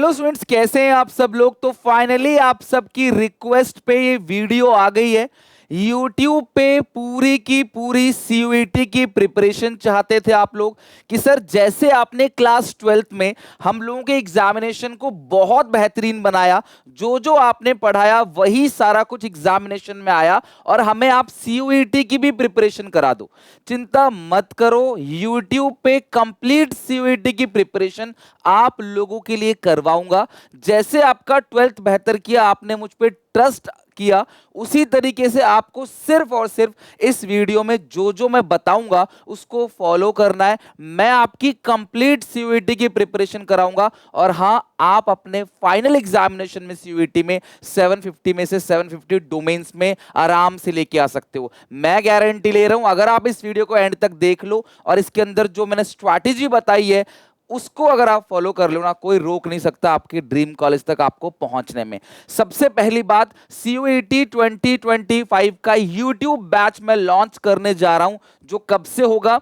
Hello students, कैसे हैं आप सब लोग। तो फाइनली आप सबकी रिक्वेस्ट पे ये वीडियो आ गई है। YouTube पे पूरी की पूरी CUET की प्रिपरेशन चाहते थे आप लोग कि सर जैसे आपने क्लास 12th में हम लोगों के एग्जामिनेशन को बहुत बेहतरीन बनाया, जो जो आपने पढ़ाया वही सारा कुछ एग्जामिनेशन में आया और हमें आप CUET की भी प्रिपरेशन करा दो। चिंता मत करो, YouTube पे कंप्लीट CUET की प्रिपरेशन आप लोगों के लिए करवाऊंगा। जैसे आपका 12th बेहतर किया, आपने मुझ पे ट्रस्ट किया, उसी तरीके से आपको सिर्फ और सिर्फ इस वीडियो में जो जो मैं बताऊंगा उसको फॉलो करना है। मैं आपकी कंप्लीट CUET की प्रिपरेशन कराऊंगा और हां, आप अपने फाइनल एग्जामिनेशन में CUET में 750 में से 750 डोमेन्स में आराम से लेके आ सकते हो। मैं गारंटी ले रहा हूं, अगर आप इस वीडियो को एंड तक देख लो और इसके अंदर जो मैंने स्ट्रैटेजी बताई है उसको अगर आप फॉलो कर लो ना, कोई रोक नहीं सकता आपके ड्रीम कॉलेज तक आपको पहुंचने में। सबसे पहली बात, CUET 2025 का YouTube बैच मैं लॉन्च करने जा रहा हूं, जो कब से होगा,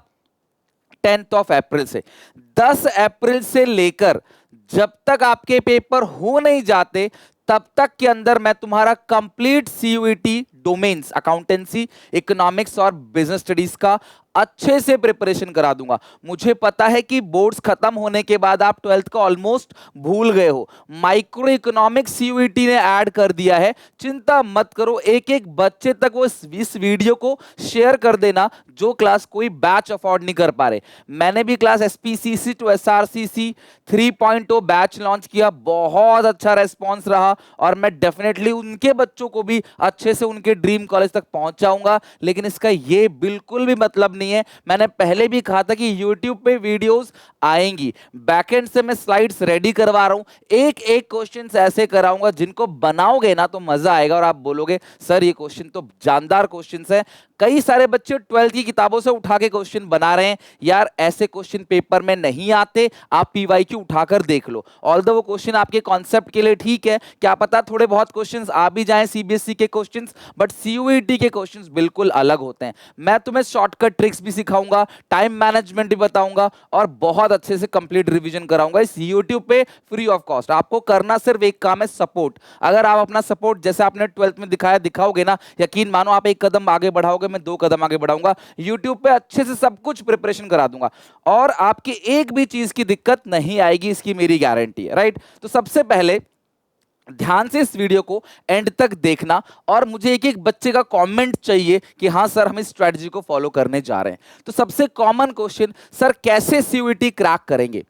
10 अप्रैल से। 10 अप्रैल से लेकर जब तक आपके पेपर हो नहीं जाते तब तक के अंदर मैं तुम्हारा complete CUET domains, accountancy, economics और बिजनेस स्टडीज का अच्छे से प्रिपरेशन करा दूंगा। मुझे पता है कि बोर्ड्स खत्म होने के बाद आप 12th का ऑलमोस्ट भूल गए हो। माइक्रो इकोनॉमिक्स CUET ने ऐड कर दिया है, चिंता मत करो। एक एक बच्चे तक वो इस वीडियो को शेयर कर देना जो क्लास कोई बैच अफोर्ड नहीं कर पा रहे। मैंने भी class SPCC to SRCC 3.0 batch launch किया, बहुत अच्छा रेस्पॉन्स रहा और मैं डेफिनेटली उनके बच्चों को भी अच्छे से उनके ड्रीम कॉलेज तक पहुंचाऊंगा। लेकिन इसका ये बिल्कुल भी मतलब नहीं है, मैंने पहले भी कहा था कि YouTube पे वीडियोस आएंगी। बैकएंड से मैं स्लाइड्स रेडी करवा रहा हूं, एक एक क्वेश्चंस ऐसे कराऊंगा जिनको बनाओगे ना तो मजा आएगा और आप बोलोगे सर ये क्वेश्चन तो जानदार क्वेश्चंस है। कई सारे बच्चे 12th की किताबों से उठा के क्वेश्चन बना रहे हैं। यार ऐसे क्वेश्चन पेपर में नहीं आते, आप PYQ उठाकर देख लो। ऑल्दो वो क्वेश्चन आपके कॉन्सेप्ट के लिए ठीक है, क्या पता थोड़े बहुत क्वेश्चंस आ भी जाएं CBSE के क्वेश्चंस, बट CUET के क्वेश्चंस बिल्कुल अलग होते हैं। मैं तुम्हें शॉर्टकट ट्रिक्स भी सिखाऊंगा, टाइम मैनेजमेंट भी बताऊंगा और बहुत अच्छे से कंप्लीट रिवीजन कराऊंगा इस YouTube पे फ्री ऑफ कॉस्ट। आपको करना सिर्फ एक काम है, सपोर्ट। अगर आप अपना सपोर्ट जैसे आपने 12th में दिखाया दिखाओगे ना, यकीन मानो आप एक कदम आगे बढ़ाओगे, मैं 2 कदम आगे बढ़ाऊंगा। YouTube पे अच्छे से सब कुछ प्रिपरेशन करा दूंगा और आपकी एक भी चीज की दिक्कत नहीं आएगी, इसकी मेरी गारंटी है। राइट, तो सबसे पहले ध्यान से इस वीडियो को एंड तक देखना और मुझे एक एक बच्चे का कमेंट चाहिए कि हाँ सर हम इस स्ट्रेटजी को फॉलो करने जा रहे हैं। तो सबसे कॉमन क्वेश्चन, सर कैसे CUET क्रैक करेंगे।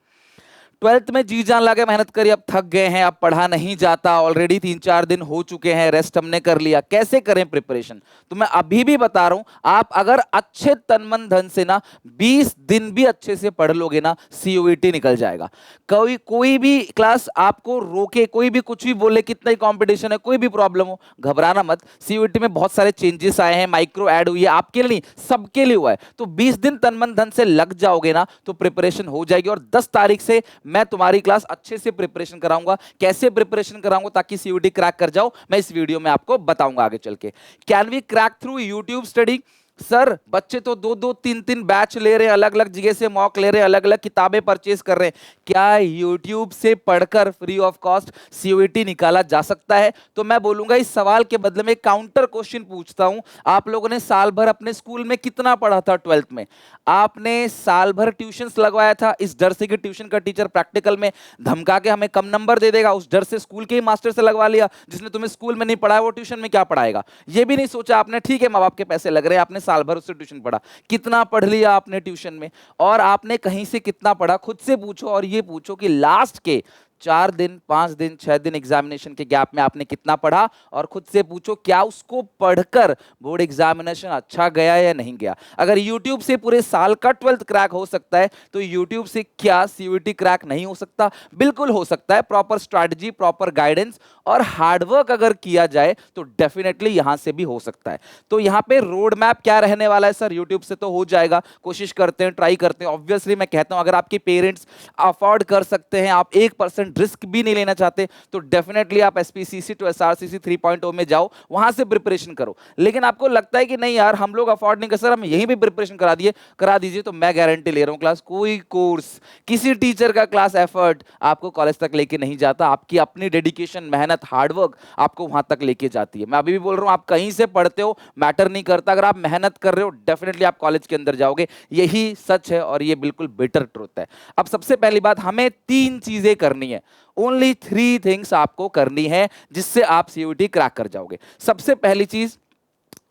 12th में जी जान लगा मेहनत करी, अब थक गए हैं, अब पढ़ा नहीं जाता, ऑलरेडी 3-4 दिन हो चुके हैं, रेस्ट हमने कर लिया, कैसे करें प्रिपरेशन। तो मैं अभी भी बता रहा हूं, आप अगर अच्छे तन मन धन से ना 20 दिन भी अच्छे से पढ़ लोगे ना, CUET निकल जाएगा। कोई भी क्लास आपको रोके, कोई भी कुछ भी बोले, कितना ही कंपटीशन है, कोई भी प्रॉब्लम हो, घबराना मत। CUET में बहुत सारे चेंजेस आए हैं, माइक्रो ऐड हुई है, आपके लिए नहीं सबके लिए हुआ है। तो 20 दिन तन मन धन से लग जाओगे ना तो प्रिपरेशन हो जाएगी और 10 तारीख से मैं तुम्हारी क्लास अच्छे से प्रिपरेशन कराऊंगा। कैसे प्रिपरेशन कराऊंगा ताकि CUET क्रैक कर जाओ, मैं इस वीडियो में आपको बताऊंगा आगे चल के। Can we crack through YouTube study. Sir बच्चे तो 2-2, 3-3 बैच ले रहे हैं, अलग अलग जगह से मॉक ले रहे हैं, अलग अलग किताबें परचेज कर रहे हैं, क्या YouTube से पढ़कर फ्री ऑफ कॉस्ट CUET निकाला जा सकता है। तो मैं बोलूंगा इस सवाल के बदले में काउंटर क्वेश्चन पूछता हूं, आप लोगों ने साल भर अपने स्कूल में कितना पढ़ा था 12th में। आपने साल भर ट्यूशंस लगवाया था इस डर से कि ट्यूशन का टीचर प्रैक्टिकल में धमका के हमें कम नंबर दे देगा, उस डर से स्कूल के ही मास्टर से लगवा लिया। जिसने तुम्हें स्कूल में नहीं पढ़ाया वो ट्यूशन में क्या पढ़ाएगा। ये भी नहीं सोचा आपने, ठीक है माँ बाप के पैसे लग रहे हैं, आपने साल भर उससे ट्यूशन पढ़ा, कितना पढ़ लिया आपने ट्यूशन में और आपने कहीं से कितना पढ़ा, खुद से पूछो। और ये पूछो कि लास्ट के 4 दिन, 5 दिन, 6 दिन एग्जामिनेशन के गैप में आपने कितना पढ़ा और खुद से पूछो क्या उसको पढ़कर बोर्ड एग्जामिनेशन अच्छा गया या नहीं गया। अगर YouTube से पूरे साल का 12th क्रैक हो सकता है तो YouTube से क्या CUET क्रैक नहीं हो सकता। बिल्कुल हो सकता है, प्रॉपर स्ट्रैटेजी, प्रॉपर गाइडेंस और हार्डवर्क अगर किया जाए तो डेफिनेटली यहां से भी हो सकता है। तो यहां पे रोड मैप क्या रहने वाला है, सर YouTube से तो हो जाएगा, कोशिश करते हैं, ट्राई करते हैं। ऑब्वियसली मैं कहता हूं अगर आपके पेरेंट्स अफोर्ड कर सकते हैं, आप 1% सिग्निफिकेंट रिस्क भी नहीं लेना चाहते तो डेफिनेटली आप एसपीसीसी टू एसआरसीसी 3.0 में जाओ, वहां से प्रिपरेशन करो। लेकिन आपको लगता है कि नहीं यार हम लोग अफोर्ड नहीं कर सकते, हम यहीं भी प्रिपरेशन करा दीजिए, तो मैं गारंटी ले रहा हूं क्लास, कोई कोर्स, किसी टीचर का क्लास एफर्ट आपको कॉलेज तक लेके नहीं जाता। आपकी अपनी डेडिकेशन, मेहनत, हार्डवर्क आपको वहां तक लेके जाती है। मैं अभी भी बोल रहा हूं, आप कहीं से पढ़ते हो मैटर नहीं करता, अगर आप मेहनत कर रहे हो डेफिनेटली आप कॉलेज के अंदर जाओगे। यही सच है और ये बिल्कुल बेटर ट्रुथ है। अब सबसे पहली बात, हमें 3 चीजें करनी है, ओनली 3 थिंग्स आपको करनी है जिससे आप सीयूईटी क्रैक कर जाओगे। सबसे पहली चीज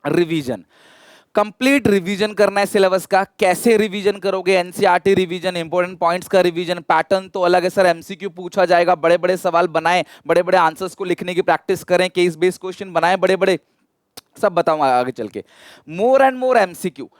रिवीजन, कंप्लीट रिवीजन करना है सिलेबस का। कैसे रिवीजन करोगे? एनसीईआरटी रिवीजन, इंपॉर्टेंट पॉइंट्स का रिवीजन। पैटर्न तो अलग है सर, एमसीक्यू पूछा जाएगा, बड़े बड़े सवाल बनाएं, बड़े बड़े आंसर्स को लिखने की प्रैक्टिस करें, केस बेस्ड क्वेश्चन बनाएं बड़े बड़े, सब बताऊंगा आगे चल के। More and more MCQ.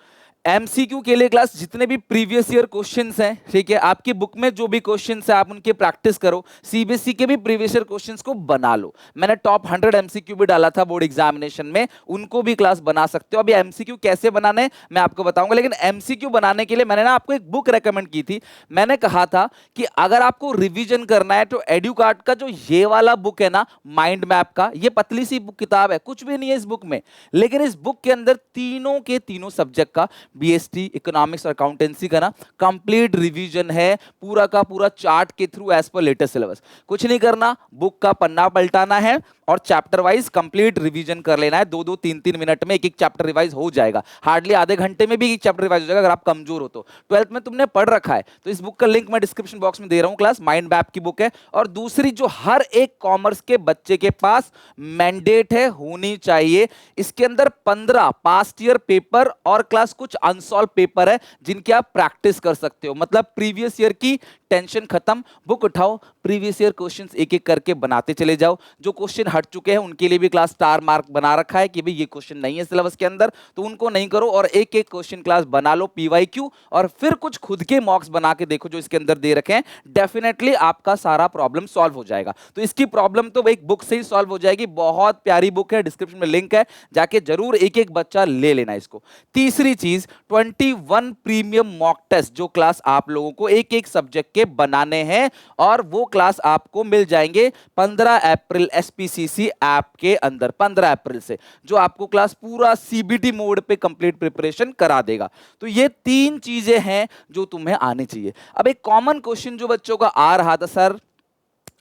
MCQ के लिए क्लास जितने भी प्रीवियस ईयर क्वेश्चंस हैं, ठीक है, आपकी बुक में जो भी क्वेश्चंस हैं आप उनकी प्रैक्टिस करो। सीबीएसई के भी प्रीवियस ईयर क्वेश्चंस को बना लो। मैंने टॉप 100 एमसीक्यू भी डाला था बोर्ड एग्जामिनेशन में, उनको भी क्लास बना सकते हो। अभी एमसीक्यू कैसे बनाने हैं मैं आपको बताऊंगा, लेकिन एमसीक्यू बनाने के लिए मैंने ना आपको एक बुक रेकमेंड की थी। मैंने कहा था कि अगर आपको रिविजन करना है तो एड्यूकार्ट का जो ये वाला बुक है ना, माइंड मैप का, ये पतली सी बुक किताब है, कुछ भी नहीं है इस बुक में, लेकिन इस बुक के अंदर तीनों के तीनों सब्जेक्ट का, बीएसटी, इकोनॉमिक्स और अकाउंटेंसी का ना कंप्लीट रिवीजन है, पूरा का पूरा चार्ट के through as per latest syllabus. कुछ नहीं करना, बुक का पन्ना पलटाना है और चैप्टर वाइज कंप्लीट रिवीजन कर लेना है। 2-2, 3-3 मिनट में एक एक चैप्टर रिवाइज हो जाएगा, हार्डली आधे घंटे में भी एक चैप्टर रिवाइज हो जाएगा अगर आप कमजोर हो तो। 12th में तुमने पढ़ रखा है तो इस बुक का लिंक मैं डिस्क्रिप्शन बॉक्स में दे रहा हूं, क्लास माइंड मैप की बुक है। और दूसरी जो हर एक कॉमर्स के बच्चे के पास मैंडेट है, होनी चाहिए, इसके अंदर 15 पास्ट ईयर पेपर और क्लास कुछ अनसॉल्व पेपर है जिनकी आप प्रैक्टिस कर सकते हो। मतलब प्रीवियस ईयर की टेंशन खत्म, बुक उठाओ, प्रीवियस ईयर क्वेश्चंस एक एक करके बनाते चले जाओ। जो क्वेश्चन हट चुके हैं उनके लिए भी क्लास स्टार मार्क बना रखा है कि भाई ये क्वेश्चन नहीं है सिलेबस के अंदर, तो उनको नहीं करो और एक एक क्वेश्चन क्लास बना लो पीवाईक्यू, और फिर कुछ खुद के मॉक्स बना के देखो जो इसके अंदर दे रखे हैं। डेफिनेटली आपका सारा प्रॉब्लम सॉल्व हो जाएगा। तो इसकी प्रॉब्लम तो एक बुक से ही सॉल्व हो जाएगी। बहुत प्यारी बुक है, डिस्क्रिप्शन में लिंक है, जाके जरूर एक एक बच्चा ले लेना इसको। तीसरी चीज, 21 प्रीमियम मॉक टेस्ट जो क्लास आप लोगों को एक एक सब्जेक्ट के बनाने हैं, और वो क्लास आपको मिल जाएंगे 15 अप्रैल एसपीसीसी ऐप के अंदर, 15 अप्रैल से, जो आपको क्लास पूरा सीबीटी मोड पे कंप्लीट प्रिपरेशन करा देगा। तो ये 3 चीजें हैं जो तुम्हें आनी चाहिए। अब एक कॉमन क्वेश्चन जो बच्चों का आ रहा था, सर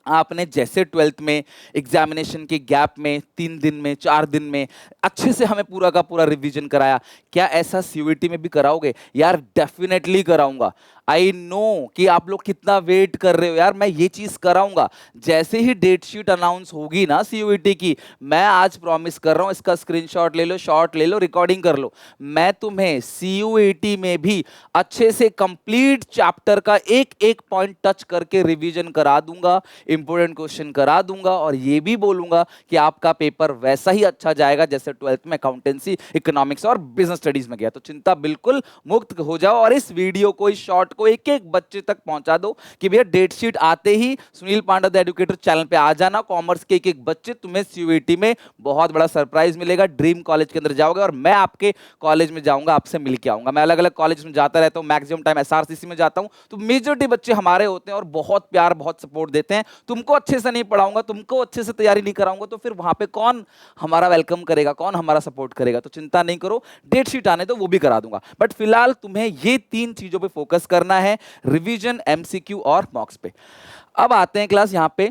आपने जैसे 12th में एग्जामिनेशन के गैप में 3 दिन में 4 दिन में अच्छे से हमें पूरा का पूरा रिवीजन कराया, क्या ऐसा सीयूईटी में भी कराओगे? यार डेफिनेटली कराऊंगा। आई नो कि आप लोग कितना वेट कर रहे हो यार, मैं ये चीज कराऊंगा। जैसे ही डेट शीट अनाउंस होगी ना सीयूईटी की, मैं आज प्रॉमिस कर रहा हूं, इसका स्क्रीनशॉट ले लो, शॉट ले लो, रिकॉर्डिंग कर लो, मैं तुम्हें सीयूईटी में भी अच्छे से कंप्लीट चैप्टर का एक एक पॉइंट टच करके रिवीजन करा दूंगा, इंपोर्टेंट क्वेश्चन करा दूंगा, और ये भी बोलूंगा कि आपका पेपर वैसा ही अच्छा जाएगा जैसे 12th में अकाउंटेंसी, इकोनॉमिक्स और बिजनेस स्टडीज में गया। तो चिंता बिल्कुल मुक्त हो जाओ, और इस वीडियो को, इस शॉर्ट को एक एक बच्चे तक पहुंचा दो कि भैया डेट शीट आते ही सुनील पांडा द एजुकेटर चैनल पे आ जाना। कॉमर्स के एक एक बच्चे, तुम्हें सीयूईटी में बहुत बड़ा सरप्राइज मिलेगा। ड्रीम कॉलेज के अंदर जाओगे और मैं आपके कॉलेज में जाऊंगा, आपसे मिल के आऊंगा। मैं अलग अलग कॉलेज में जाता रहता हूं, मैक्सिमम टाइम एसआरसीसी में जाता हूं, तो मेजॉरिटी बच्चे हमारे होते हैं और बहुत प्यार, बहुत सपोर्ट देते हैं। तुमको अच्छे से नहीं पढ़ाऊंगा, तुमको अच्छे से तैयारी नहीं कराऊंगा, तो फिर वहां पे कौन हमारा वेलकम करेगा, कौन हमारा सपोर्ट करेगा? तो चिंता नहीं करो, डेट शीट आने तो वो भी करा दूंगा। बट फिलहाल तुम्हें ये 3 चीजों पे फोकस करना है, रिवीजन, एमसीक्यू और मॉक्स पे। अब आते हैं क्लास यहाँ पे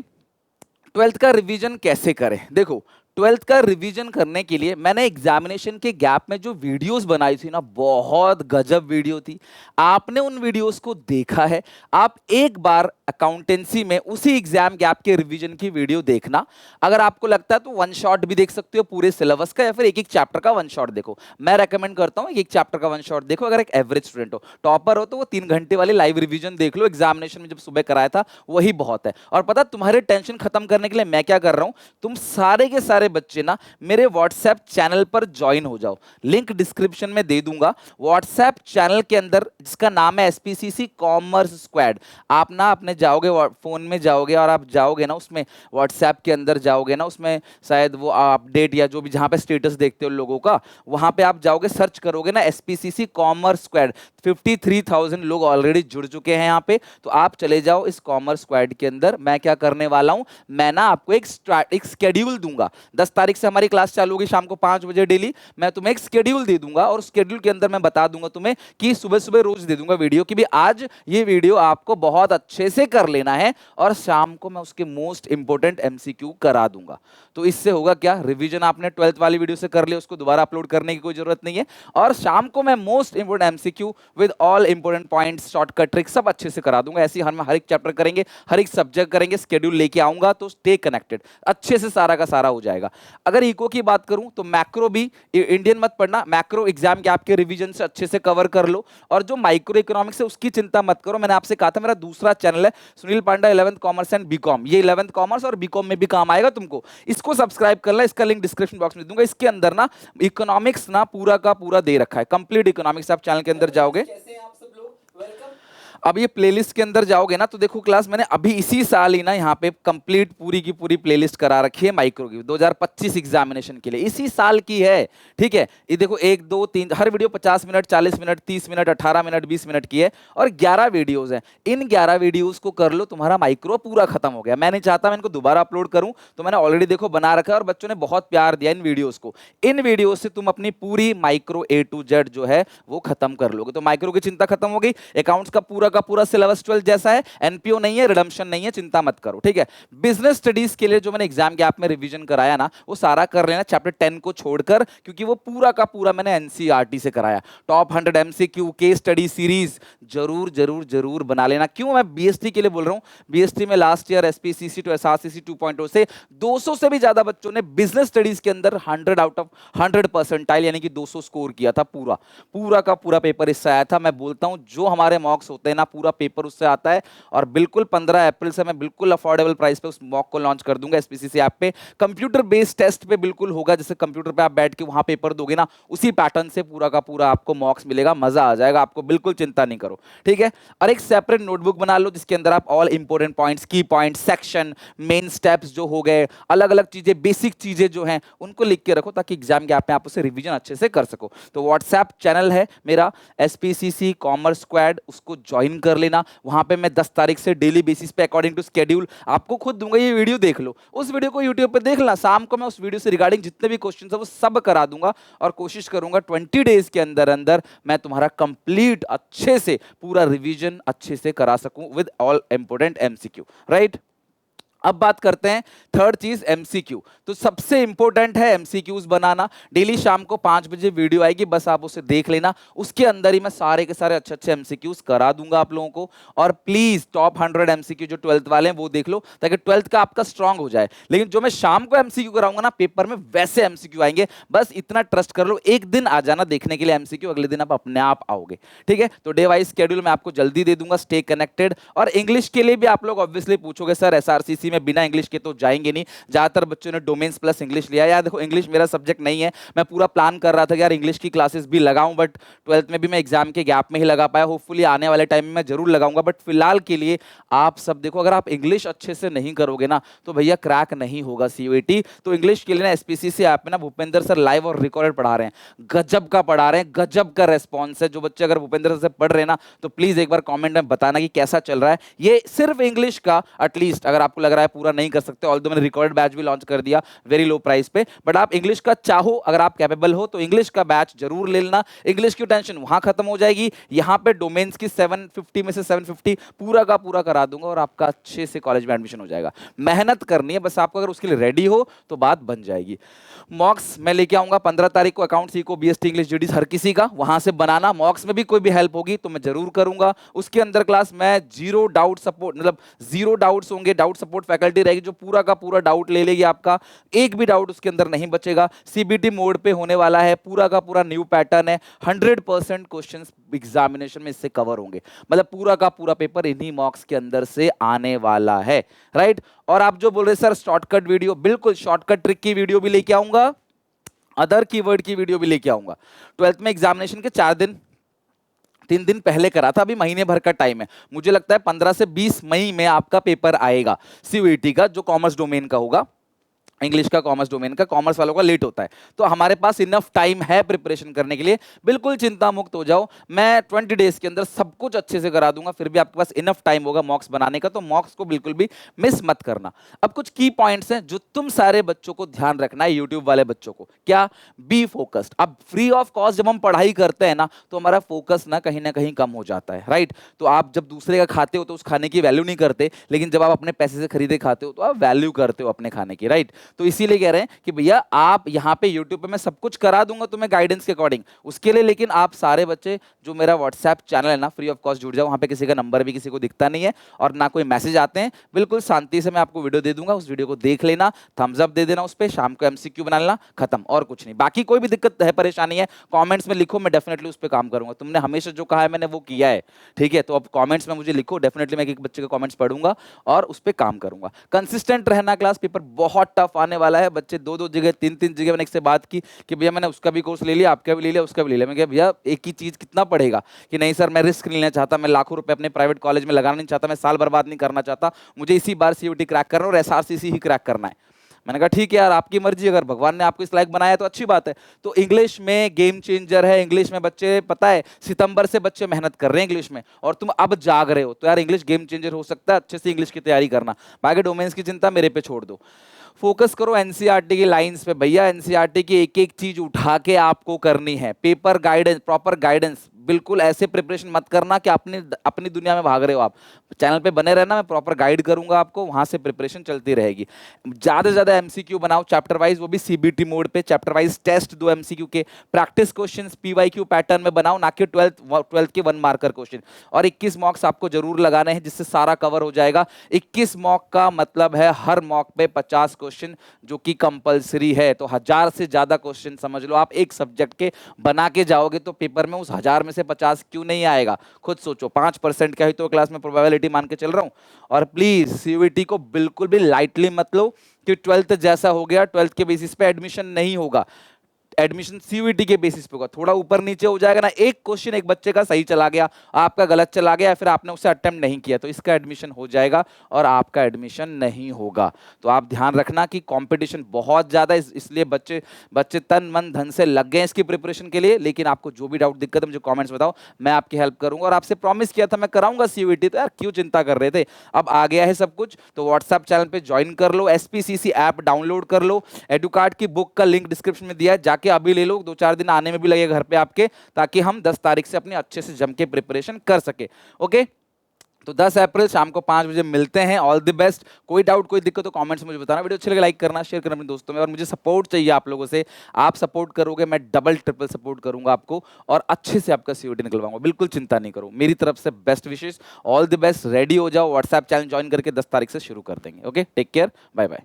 12th का रिवीजन कैसे करें। देखो 12th का रिवीजन करने के लिए मैंने एग्जामिनेशन के गैप में जो वीडियोस बनाई थी ना, बहुत गजब वीडियो थी। आपने उन वीडियोस को देखा है? आप एक बार अकाउंटेंसी में उसी एग्जाम गैप के रिवीजन की वीडियो देखना। अगर आपको लगता है तो वन शॉट भी देख सकते हो पूरे सिलेबस का, या फिर एक एक चैप्टर का वन शॉट देखो। मैं रेकमेंड करता हूं एक चैप्टर का वन शॉट देखो। अगर एक एवरेज स्टूडेंट हो, टॉपर हो, तो वो 3 घंटे वाली लाइव रिवीजन देख लो। एग्जामिनेशन में जब सुबह कराया था वही बहुत है। और पता तुम्हारे टेंशन खत्म करने के लिए मैं क्या कर रहा हूं, तुम सारे के सारे सारे बच्चे ना मेरे व्हाट्सएप चैनल पर ज्वाइन हो जाओ। लिंक डिस्क्रिप्शन में दे दूंगा। व्हाट्सएप चैनल के अंदर जिसका नाम है एसपीसीसी कॉमर्स स्क्वाड, आप ना अपने जाओगे फोन में जाओगे और आप जाओगे ना उसमें व्हाट्सएप के अंदर जाओगे ना, उसमें शायद वो अपडेट या जो भी जहां पे स्टेटस देखते हो लोगों का, वहां पे आप जाओगे सर्च करोगे ना एसपीसीसी कॉमर्स स्क्वाड, 53,000 लोग ऑलरेडी जुड़ चुके हैं यहाँ पे। तो आप चले जाओ इस कॉमर्स स्क्वाड के अंदर। मैं क्या करने वाला हूं, मैं ना आपको एक स्केड्यूल दूंगा। 10 तारीख से हमारी क्लास चालू होगी शाम को 5 बजे डेली। मैं तुम्हें एक स्केड्यूल दे दूंगा और स्केड्यूल के अंदर मैं बता दूंगा तुम्हें कि सुबह सुबह रोज दे दूंगा वीडियो की भी आज ये वीडियो आपको बहुत अच्छे से कर लेना है, और शाम को मैं उसके मोस्ट इंपोर्टेंट एमसीक्यू करा दूंगा। तो इससे होगा क्या, रिवीजन आपने 12th वाली वीडियो से कर लिया, उसको दोबारा अपलोड करने की कोई जरूरत नहीं है, और शाम को मैं most important MCQ with all important points, shortcut trick सब अच्छे से करा दूंगा। ऐसे ही हम हर एक चैप्टर करेंगे, हर एक सब्जेक्ट करेंगे, स्केड्यूल लेके आऊंगा। तो स्टे कनेक्टेड, अच्छे से सारा का सारा हो जाएगा। अगर इको की बात करूं तो मैक्रो भी इंडियन मत पढ़ना, मैक्रो एग्जाम के आपके रिवीजन से अच्छे से कवर कर लो, और जो माइक्रो इकोनॉमिक्स है उसकी चिंता मत करो। मैंने आपसे कहा था मेरा दूसरा चैनल है सुनील पांडा 11th कॉमर्स एंड बीकॉम, ये 11th कॉमर्स और बीकॉम में भी काम आएगा तुमको, इसको सब्सक्राइब कर लो। इसका लिंक डिस्क्रिप्शन बॉक्स में दूंगा। इसके अंदर ना इकोनॉमिक्स ना पूरा का पूरा दे रखा है, कंप्लीट इकोनॉमिक्स। आप चैनल के अंदर जाओगे, अब ये प्लेलिस्ट के अंदर जाओगे ना तो देखो क्लास मैंने अभी इसी साल ही ना यहाँ पे कंप्लीट पूरी की पूरी प्लेलिस्ट करा रखी है माइक्रो की 2025 एग्जामिनेशन के लिए, इसी साल की है। ठीक है, ये देखो 1 2 3 हर video 50 minute 40 minute 30 minute 18 minute 20 minute की है, और 11 वीडियोस हैं। इन 11 वीडियोस को कर लो, तुम्हारा माइक्रो पूरा खत्म हो गया। मैं नहीं चाहता मैं इनको दोबारा अपलोड करूं, तो मैंने ऑलरेडी देखो बना रखा है और बच्चों ने बहुत प्यार दिया इन वीडियोस को। इन वीडियोस से तुम अपनी पूरी माइक्रो A to Z जो है वो खत्म कर लोगे। तो माइक्रो की चिंता खत्म हो गई। अकाउंट्स का पूरा सिलेबस 12 जैसा है, एनपीओ नहीं है, रिडम्पशन नहीं है, चिंता मत करो। ठीक है, बिजनेस स्टडीज के लिए जो मैंने एग्जाम गैप में रिवीजन कराया ना वो सारा कर लेना चैप्टर 10 को छोड़कर, क्योंकि वो पूरा का पूरा मैंने एनसीईआरटी से कराया। Top 100 MCQ case study series जरूर जरूर जरूर बना लेना। क्यों मैं बीएसटी के लिए बोल रहा हूं, बीएसटी में last year SPCC to SRCC 2.0 से 200 से भी ज्यादा बच्चों ने बिजनेस स्टडीज के अंदर 100 आउट ऑफ 100 परसेंटाइल यानी कि 200 स्कोर किया था। पूरा का पूरा पेपर इससे आया था। मैं बोलता हूं जो हमारे मॉक्स होते हैं ना पूरा पेपर उससे आता है, और बिल्कुल 15 अप्रैल से मैं बिल्कुल अफोर्डेबल प्राइस पे उस मॉक को लॉन्च कर दूंगा एसपीसीसी ऐप पे। कंप्यूटर बेस्ड टेस्ट पे बिल्कुल होगा, जैसे कंप्यूटर पे आप बैठ के वहां पेपर दोगे ना उसी पैटर्न से पूरा का पूरा आपको मॉक्स मिलेगा, मजा आ जाएगा आपको, बिल्कुल चिंता नहीं करो। ठीक है, और एक सेपरेट नोटबुक बना लो जिसके अंदर आप ऑल इंपोर्टेंट पॉइंट्स, की पॉइंट, सेक्शन, मेन स्टेप्स जो हो गए, अलग अलग चीजें, बेसिक चीजें जो हैं उनको लिख के रखो, ताकि एग्जाम के आप में आप उसे रिवीजन अच्छे से कर सको। तो व्हाट्सएप चैनल है मेरा एसपीसीसी कॉमर्स स्क्वाड, उसको ज्वाइन कर लेना। वहां पे मैं 10 तारीख से डेली बेसिस पे अकॉर्डिंग टू स्केड्यूल आपको खुद दूंगा। ये वीडियो देख लो, उस वीडियो को यूट्यूब पे देख लेना, शाम को मैं उस वीडियो से रिगार्डिंग जितने भी क्वेश्चन है वो सब करा दूंगा, और कोशिश करूंगा 20 डेज के अंदर अंदर मैं तुम्हारा कंप्लीट अच्छे से पूरा रिवीजन अच्छे से करा सकूं with all important MCQ. Right, अब बात करते हैं थर्ड चीज एमसीक्यू। तो सबसे इंपॉर्टेंट है एमसीक्यूज बनाना। डेली शाम को 5 बजे वीडियो आएगी, बस आप उसे देख लेना। उसके अंदर ही मैं सारे के सारे अच्छे अच्छे एमसीक्यूज करा दूंगा आप लोगों को। और प्लीज टॉप 100 एमसीक्यू जो 12th वाले हैं वो देख लो, ताकि 12th का आपका स्ट्रांग हो जाए। लेकिन जो मैं शाम को एमसीक्यू कराऊंगा ना पेपर में, वैसे एमसीक्यू आएंगे, बस इतना ट्रस्ट कर लो। एक दिन आ जाना देखने के लिए एमसीक्यू, अगले दिन आप अपने आप आओगे। ठीक है, तो डे वाइज स्केड्यूल मैं आपको जल्दी दे दूंगा, स्टे कनेक्टेड। और इंग्लिश के लिए भी आप लोग ऑब्वियसली पूछोगे सर एसआरसीसी में बिना इंग्लिश के तो जाएंगे नहीं। ज्यादातर बच्चों ने डोमेन्स प्लस इंग्लिश लिया। यार देखो इंग्लिश मेरा सब्जेक्ट नहीं है, मैं पूरा प्लान कर रहा था कि यार इंग्लिश की क्लासेस भी लगाऊं, बट 12th में भी मैं एग्जाम के गैप में ही लगा पाया। होपफुली आने वाले टाइम में मैं जरूर लगाऊंगा, बट फिलहाल के लिए आप सब देखो, अगर आप इंग्लिश अच्छे से नहीं करोगे ना तो भैया क्रैक नहीं होगा सीयूईटी। तो इंग्लिश के लिए ना एसपीसीसी ऐप में ना भूपेंद्र सर लाइव और रिकॉर्डेड पढ़ा रहे हैं, गजब का पढ़ा रहे हैं, गजब का रेस्पॉन्स है। जो बच्चे अगर भूपेंद्र सर से पढ़ रहे हैं ना तो प्लीज एक बार कॉमेंट में बताना कि कैसा चल रहा है। ये सिर्फ इंग्लिश का एटलीस्ट अगर आपको लग रहा है पूरा नहीं कर सकते, ऑल्दो मैंने रिकॉर्डेड बैच भी लॉन्च कर दिया वेरी लो प्राइस पे, बट आप इंग्लिश का चाहो, अगर आप कैपेबल हो तो इंग्लिश का बैच जरूर ले लेना। इंग्लिश की टेंशन वहां खत्म हो जाएगी। यहां पे डोमेन्स की 750 में से 750 पूरा का पूरा करा दूंगा, और आपका अच्छे से कॉलेज में एडमिशन हो जाएगा। मेहनत करनी है बस आपको, अगर उसके लिए रेडी हो तो बात बन जाएगी। मॉक्स मैं लेके आऊंगा 15 तारीख को, अकाउंट सीखो बीएसटी इंग्लिश जीडी हर किसी का, वहां से बनाना। मॉक्स में भी कोई भी हेल्प होगी तो मैं जरूर करूंगा। उसके अंदर क्लास मैं जीरो डाउट सपोर्ट, मतलब जीरो डाउट्स होंगे, डाउट सपोर्ट फैकल्टी रहेगी जो पूरा का पूरा डाउट ले लेगी आपका, एक भी डाउट उसके अंदर नहीं बचेगा। सीबीटी मोड पे होने वाला है, पूरा का पूरा न्यू पैटर्न है, 100% क्वेश्चंस एग्जामिनेशन में इससे कवर होंगे, मतलब पूरा का पूरा पेपर इन्हीं मॉक्स के अंदर से आने वाला है, राइट। और आप जो बोल रहे सर शॉर्टकट वीडियो, बिल्कुल शॉर्टकट ट्रिक की वीडियो भी लेके आऊंगा, अदर कीवर्ड की वीडियो भी लेके आऊंगा। 12th में एग्जामिनेशन के 3 दिन पहले करा था, अभी महीने भर का टाइम है, मुझे लगता है 15 से 20 मई में आपका पेपर आएगा सीयूईटी का, जो कॉमर्स डोमेन का होगा, इंग्लिश का, कॉमर्स डोमेन का। कॉमर्स वालों का लेट होता है, तो हमारे पास इनफ टाइम है प्रिपरेशन करने के लिए, बिल्कुल चिंता मुक्त हो जाओ। मैं 20 डेज के अंदर सब कुछ अच्छे से करा दूंगा, फिर भी आपके पास इनफ टाइम होगा मॉक्स बनाने का, तो मॉक्स को बिल्कुल भी मिस मत करना। अब कुछ की पॉइंट्स हैं जो तुम सारे बच्चों को ध्यान रखना है, यूट्यूब वाले बच्चों को। क्या? Be focused. अब फ्री ऑफ कॉस्ट जब हम पढ़ाई करते हैं ना, तो हमारा फोकस ना कहीं कम हो जाता है, राइट। तो आप जब दूसरे का खाते हो तो उस खाने की वैल्यू नहीं करते, लेकिन जब आप अपने पैसे से खरीदे खाते हो तो आप वैल्यू करते हो अपने खाने की, राइट। तो इसीलिए कह रहे हैं कि भैया आप यहाँ पे YouTube पे मैं सब कुछ करा दूंगा तुम्हें गाइडेंस के अकॉर्डिंग, उसके लिए लेकिन आप सारे बच्चे जो मेरा व्हाट्सएप चैनल है ना, फ्री ऑफ कॉस्ट जुड़ जाओ। वहाँ पे किसी का नंबर भी किसी को दिखता नहीं है और ना कोई मैसेज आते हैं, बिल्कुल शांति से मैं आपको वीडियो दे दूंगा, उस वीडियो को देख लेना, थम्स अप दे देना उस पर, शाम को MCQ बना लेना, खत्म, और कुछ नहीं। बाकी कोई भी दिक्कत है, परेशानी है, कॉमेंट्स में लिखो, मैं डेफिनेटली उस पर काम करूंगा। तुमने हमेशा जो कहा है मैंने वो किया है, ठीक है। तो अब कॉमेंट्स में मुझे लिखो, डेफिनेटली मैं एक बच्चे के कॉमेंट्स पढ़ूंगा और उस पर काम करूंगा। कंसिस्टेंट रहना, क्लास पेपर बहुत टफ आने वाला है, बच्चे 2-2 जगह 3-3 जगह, मैंने एक से बात की कि भैया मैंने उसका भी कोर्स ले लिया, आपका भी ले लिया, उसका भी ले लिया। मैं कहा भैया एक ही चीज कितना पढ़ेगा, कि नहीं सर मैं रिस्क नहीं लेना चाहता, मैं लाखों रुपए अपने प्राइवेट कॉलेज में लगाना नहीं चाहता, मैं साल बर्बाद नहीं करना चाहता, मुझे इसी बार सीयूटी क्रैक करना और SRCC ही क्रैक करना है। मैंने कहा ठीक है यार, आपकी मर्जी, अगर भगवान ने आपको इस लायक बनाया तो अच्छी बात है। तो इंग्लिश में गेम चेंजर है, इंग्लिश में बच्चे, पता है सितंबर से बच्चे मेहनत कर रहे हैं इंग्लिश में, और तुम अब जाग रहे हो, तो यार इंग्लिश गेम चेंजर हो सकता है, अच्छे से इंग्लिश की तैयारी करना। बाकी डोमेन्स की चिंता मेरे पे छोड़ दो, फोकस करो एनसीईआरटी की लाइंस पे। भैया एनसीईआरटी की एक एक चीज उठा के आपको करनी है, पेपर गाइडेंस, प्रॉपर गाइडेंस, बिल्कुल ऐसे प्रिपरेशन मत करना कि अपनी अपनी दुनिया में भाग रहे हो आप। चैनल पे बने रहना, मैं प्रॉपर गाइड करूंगा आपको, वहां से प्रिपरेशन चलती रहेगी। ज्यादा से ज्यादा MCQ बनाओ चैप्टर वाइज, वो भी CBT मोड पे, चैप्टर वाइज टेस्ट दो MCQ के, प्रैक्टिस क्वेश्चंस PYQ पैटर्न में बनाओ, ना कि 12th के 1 मार्कर क्वेश्चन। और 21 मॉक्स आपको जरूर लगाने हैं, जिससे सारा कवर हो जाएगा। 21 मॉक का मतलब है हर मॉक पे 50 क्वेश्चन, जो कि कंपलसरी है। तो 1000 से ज्यादा क्वेश्चन समझ लो आप एक सब्जेक्ट के बना के जाओगे, तो पेपर में उस 1000 में से 50 क्यों नहीं आएगा, खुद सोचो। 5% का ही तो क्लास में प्रोबेबिलिटी मान के चल रहा हूं। और प्लीज सीयूईटी को बिल्कुल भी लाइटली मत लो कि 12th जैसा हो गया, 12th के बेसिस पे एडमिशन नहीं होगा। एडमिशन सीयूईटी के बेसिस पे होगा, थोड़ा ऊपर नीचे हो जाएगा ना, एक क्वेश्चन एक बच्चे का सही चला गया, आपका गलत चला गया, फिर आपने उसे अटेम्प्ट नहीं किया, तो इसका एडमिशन हो जाएगा और आपका एडमिशन नहीं होगा। तो आप ध्यान रखना कि कंपटीशन बहुत ज्यादा है, इसलिए बच्चे तन मन धन से लग गए इसकी प्रिपरेशन के लिए। लेकिन आपको जो भी डाउट दिक्कत है मुझे कॉमेंट्स बताओ, मैं आपकी हेल्प करूंगा। और आपसे प्रॉमिस किया था मैं कराऊंगा सीयूईटी, तो यार क्यों चिंता कर रहे थे, अब आ गया है सब कुछ। तो व्हाट्सएप चैनल पे ज्वाइन कर लो, SPCC ऐप डाउनलोड कर लो, एडुकार्ड की बुक का लिंक डिस्क्रिप्शन में दिया है, जाके अभी ले लो, 2-4 दिन आने में भी लगेगा घर पे आपके, ताकि हम 10 तारीख से अपने अच्छे से जम के प्रिपरेशन कर सके। ओके, तो 10 अप्रैल शाम को 5 बजे मिलते हैं। All the best. कोई डाउट कोई दिक्कत तो कमेंट्स में मुझे बताना, वीडियो अच्छी लगे लाइक करना, शेयर करना अपने दोस्तों में। और मुझे सपोर्ट चाहिए आप लोगों से, आप सपोर्ट करोगे मैं डबल ट्रिपल सपोर्ट करूंगा आपको, और अच्छे से आपका सीयूईटी निकलवाऊंगा, बिल्कुल चिंता नहीं करो। मेरी तरफ से best wishes, all the best, ready हो जाओ, व्हाट्सएप चैनल ज्वाइन करके 10 तारीख से शुरू कर देंगे। Okay, take care, bye bye.